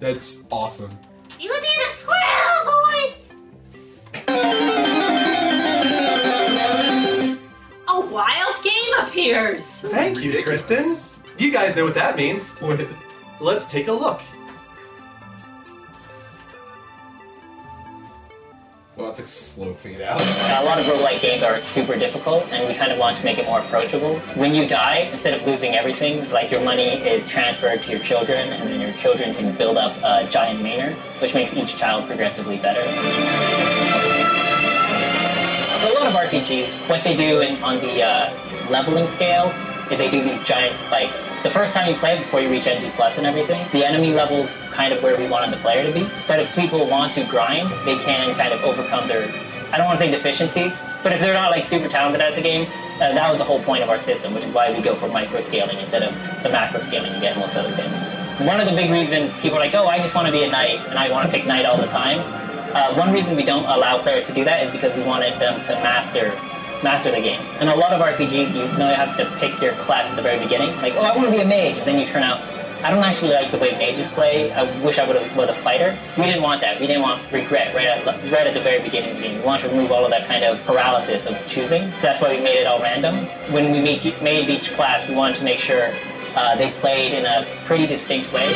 That's awesome. You would be the squirrel voice! A wild game appears! Thank you, Kristen. You guys know what that means. Let's take a look. Well, it's a slow fade out. A lot of roguelike games are super difficult, and we kind of want to make it more approachable. When you die, instead of losing everything, like your money is transferred to your children, and then your children can build up a giant manor, which makes each child progressively better. So a lot of RPGs, what they do on the leveling scale is they do these giant spikes. The first time you play, before you reach NG Plus and everything, the enemy level's kind of where we wanted the player to be. But if people want to grind, they can kind of overcome their, I don't want to say deficiencies, but if they're not like super talented at the game, that was the whole point of our system, which is why we go for micro scaling instead of the macro scaling you get in most other games. One of the big reasons people are like, oh, I just want to be a knight and I want to pick knight all the time. One reason we don't allow players to do that is because we wanted them to master the game. In a lot of RPGs, you have to pick your class at the very beginning. Like, oh, I want to be a mage, and then you turn out, I don't actually like the way mages play. I wish I would have been a fighter. We didn't want that. We didn't want regret right at the very beginning of the game. We wanted to remove all of that kind of paralysis of choosing. So that's why we made it all random. When we made each class, we wanted to make sure they played in a pretty distinct way.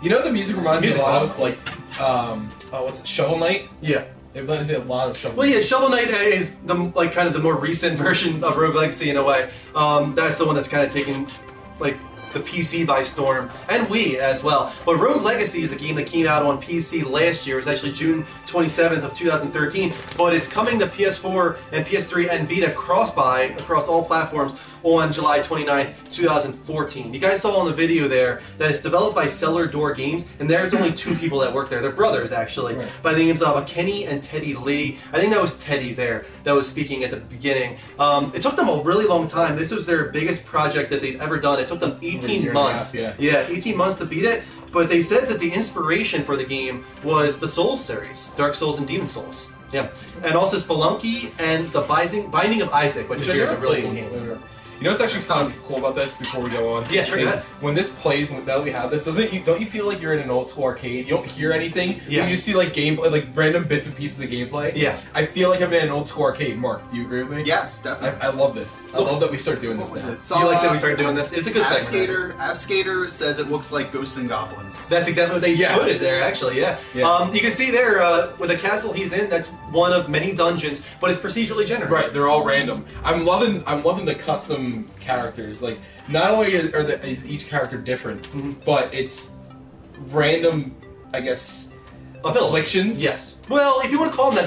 You know, the music reminds me a lot of, like, what's it, Shovel Knight? Yeah. It reminds me a lot of Shovel Well, Knight. yeah, Shovel Knight is kind of the more recent version of Rogue Legacy in a way. That's the one that's kind of taken, like, the PC by storm, and Wii as well. But Rogue Legacy is a game that came out on PC last year. It was actually June 27th of 2013, but it's coming to PS4 and PS3 and Vita cross-buy across all platforms on July 29th, 2014. You guys saw on the video there that it's developed by Cellar Door Games, and there's only two people that work there. They're brothers, actually, by the names of Kenny and Teddy Lee. I think that was Teddy there that was speaking at the beginning. It took them a really long time. This was their biggest project that they've ever done. It took them 18 months. Yeah, 18 months to beat it. But they said that the inspiration for the game was the Souls series, Dark Souls and Demon Souls. Yeah, and also Spelunky and the Binding of Isaac, which I hear is a really cool game. You know what's actually kind of cool about this before we go on? Yeah, sure. Is when this plays, now that we have this, don't you feel like you're in an old school arcade? You don't hear anything. Yeah. You just see like gameplay, like random bits and pieces of gameplay. Yeah. I feel like I'm in an old school arcade. Mark, do you agree with me? Yes, definitely. I love this. I love that we start doing this now. So, you like that we started doing this? It's a good segment. AppSkater says it looks like Ghosts and Goblins. That's exactly what they put it there, actually, yeah. You can see there, with the castle he's in, that's one of many dungeons, but it's procedurally generated. Right, they're all random. I'm loving the custom characters. Like, not only is each character different, but it's random, I guess, afflictions. Yes. Well, if you want to call them that,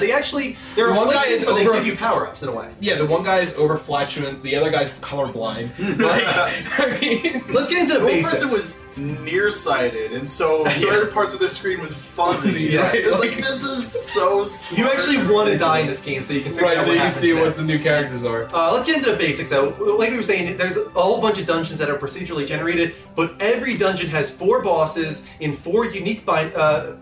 they're one guy afflictions, is but they over- give you power-ups in a way. Yeah, the one guy is over flatulent, the other guy's colorblind. Like, I mean, let's get into the One basics. person was nearsighted, and so certain parts of the screen was fuzzy. Yeah. It's like, this is so smart. You actually want to die in this game, so you can figure out right, so what you can happens see what next. the new characters are. Let's get into the basics, though. Like we were saying, there's a whole bunch of dungeons that are procedurally generated, but every dungeon has 4 bosses in 4 unique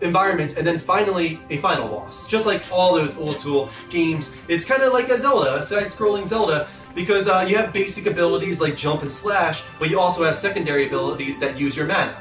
environments, and then finally a final boss. Just like all those old school games, it's kind of like a Zelda, a side-scrolling Zelda, because you have basic abilities like jump and slash, but you also have secondary abilities that use your mana.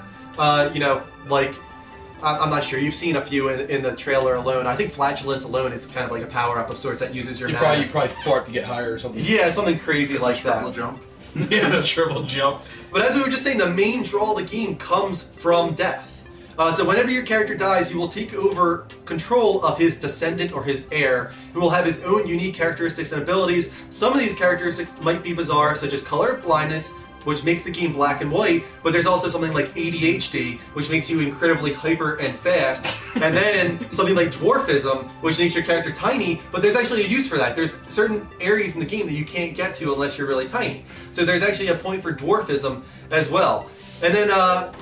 I'm not sure. You've seen a few in the trailer alone. I think Flatulence alone is kind of like a power up of sorts that uses your You mana. probably fart to get higher or something. Yeah, something crazy It's like a triple that. jump. Yeah, it's a triple jump. But as we were just saying, the main draw of the game comes from death. So whenever your character dies, you will take over control of his descendant or his heir, who will have his own unique characteristics and abilities. Some of these characteristics might be bizarre, such as color blindness, which makes the game black and white, but there's also something like ADHD, which makes you incredibly hyper and fast, and then something like dwarfism, which makes your character tiny, but there's actually a use for that. There's certain areas in the game that you can't get to unless you're really tiny. So there's actually a point for dwarfism as well. And then,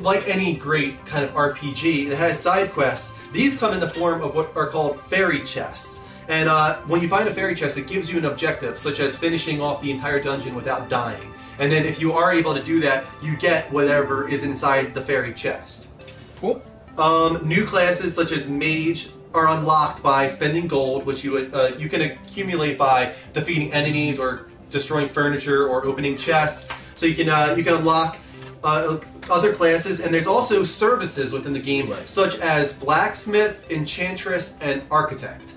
like any great kind of RPG, it has side quests. These come in the form of what are called fairy chests. And when you find a fairy chest, it gives you an objective, such as finishing off the entire dungeon without dying. And then if you are able to do that, you get whatever is inside the fairy chest. Cool. New classes such as mage are unlocked by spending gold, which you can accumulate by defeating enemies or destroying furniture or opening chests. So you can unlock other classes, and there's also services within the game, such as blacksmith, enchantress, and architect.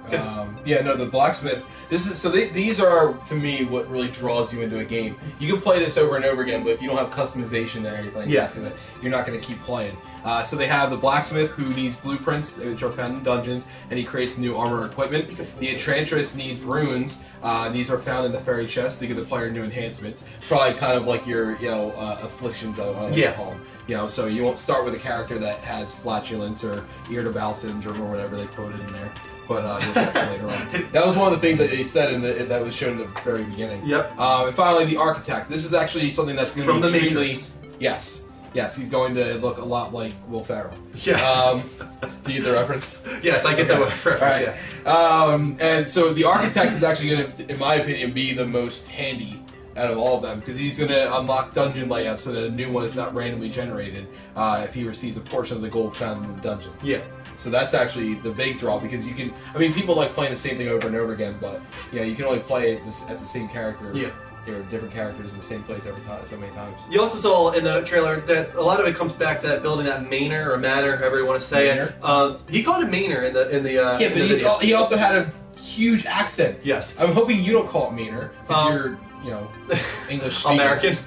The blacksmith. These are, to me, what really draws you into a game. You can play this over and over again, but if you don't have customization or anything to it, you're not going to keep playing. So they have the blacksmith, who needs blueprints, which are found in dungeons, and he creates new armor or equipment. The enchantress needs runes. These are found in the fairy chest. They give the player new enhancements. Probably kind of like your, afflictions, I like to call them. So you won't start with a character that has flatulence or irritable syndrome or whatever they quoted in there. But you'll get to later on. That was one of the things that they said that was shown in the very beginning. Yep. And finally, the architect. This is actually something that's going to be From the extremely... Matrix. Yes, he's going to look a lot like Will Ferrell. Yeah. Do you get the reference? Yes, I get the reference. Right. Yeah. And so the architect is actually going to, in my opinion, be the most handy out of all of them, because he's going to unlock dungeon layouts so that a new one is not randomly generated if he receives a portion of the gold found in the dungeon. Yeah. So that's actually the big draw, because you can... I mean, people like playing the same thing over and over again, but you can only play it as the same character. Yeah. Different characters in the same place every time, so many times. You also saw in the trailer that a lot of it comes back to that building, that manor or manor, however you want to say it. He called it manor in the he also had a huge accent. Yes. I'm hoping you don't call it manor, because you're, English speaker. American.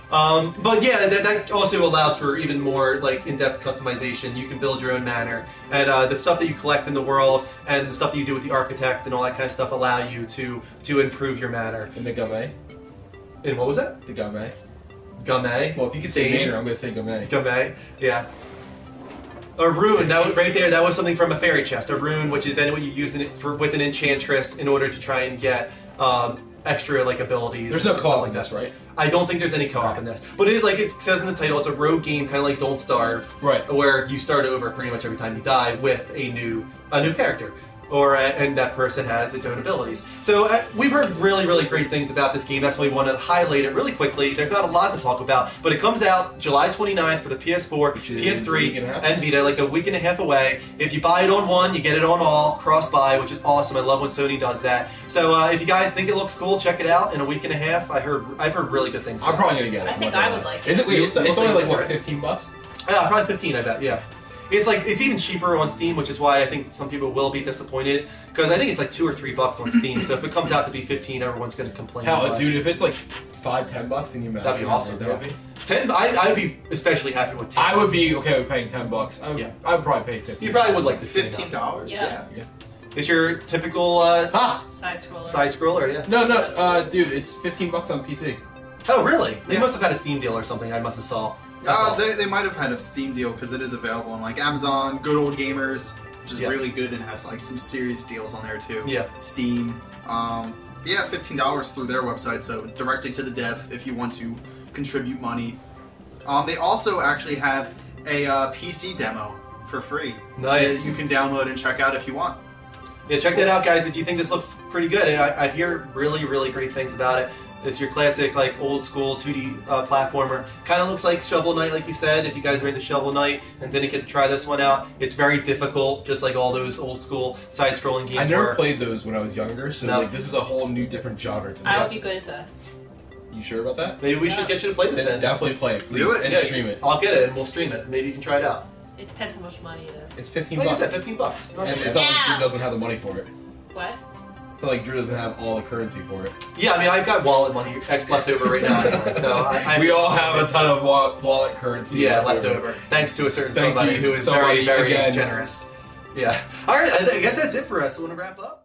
But yeah, that also allows for even more like in-depth customization. You can build your own manor, and the stuff that you collect in the world and the stuff that you do with the architect and all that kind of stuff allow you to improve your manor. In the Gumme. And what was that? The Gumme. Gumme. Well, if you can say manor, I'm going to say Gumme. Gumme, yeah. A rune, right there, that was something from a fairy chest. A rune, which is then what you use with an enchantress in order to try and get extra like abilities. There's no co-op in this, right? I don't think there's any co-op in this, but it is like it says in the title. It's a rogue game, kind of like Don't Starve, right? Where you start over pretty much every time you die with a new character. And that person has its own abilities. So we've heard really, really great things about this game. That's why we wanted to highlight it really quickly. There's not a lot to talk about, but it comes out July 29th for the PS4, PS3, and Vita, like a week and a half away. If you buy it on one, you get it on all, cross-buy, which is awesome. I love when Sony does that. So if you guys think it looks cool, check it out. In a week and a half, I've heard really good things about I'm probably going to get it. I think I would like it. Is it? It's only like, what, $15? Yeah, probably 15, I bet, yeah. It's even cheaper on Steam, which is why I think some people will be disappointed, because I think it's like $2 or $3 on Steam. So if it comes out to be 15, everyone's going to complain. Hell, dude, if it's like $5-10, and you that'd be awesome. That would be 10. I'd be especially happy with 10. I would be okay with paying $10. I'd probably pay 15. You probably would like this $15. Yeah. It's your typical side scroller. Yeah. No, dude, it's $15 on PC. Oh, really? They must have had a Steam deal or something. I must have saw. They might have had a Steam deal because it is available on like Amazon, Good Old Gamers, which is really good and has like some serious deals on there too. Yeah. Steam. $15 through their website, so directly to the dev if you want to contribute money. They also actually have a PC demo for free. Nice. That you can download and check out if you want. Yeah, check that out, guys. If you think this looks pretty good, I hear really, really great things about it. It's your classic, like, old school 2D platformer. Kind of looks like Shovel Knight, like you said, if you guys are into Shovel Knight and didn't get to try this one out. It's very difficult, just like all those old school side-scrolling games I never played those when I was younger, so No. like this is a whole new different genre to me. I would be good at this. You sure about that? Maybe we should get you to play this then. Definitely play it, please, Do it. and stream it. I'll get it, and we'll stream it. Maybe you can try it out. It depends how much money it is. It's 15 Like I bucks. said, $15. And it's not like Drew doesn't have the money for it. What? I feel like Drew doesn't have all the currency for it. Yeah, I mean, I've got wallet money left over right now anyway, so We all have a ton of wallet currency left over. Thanks to a certain Thank somebody you, who is somebody, very, very again. generous. Yeah. All right, I guess that's it for us. Want to wrap up?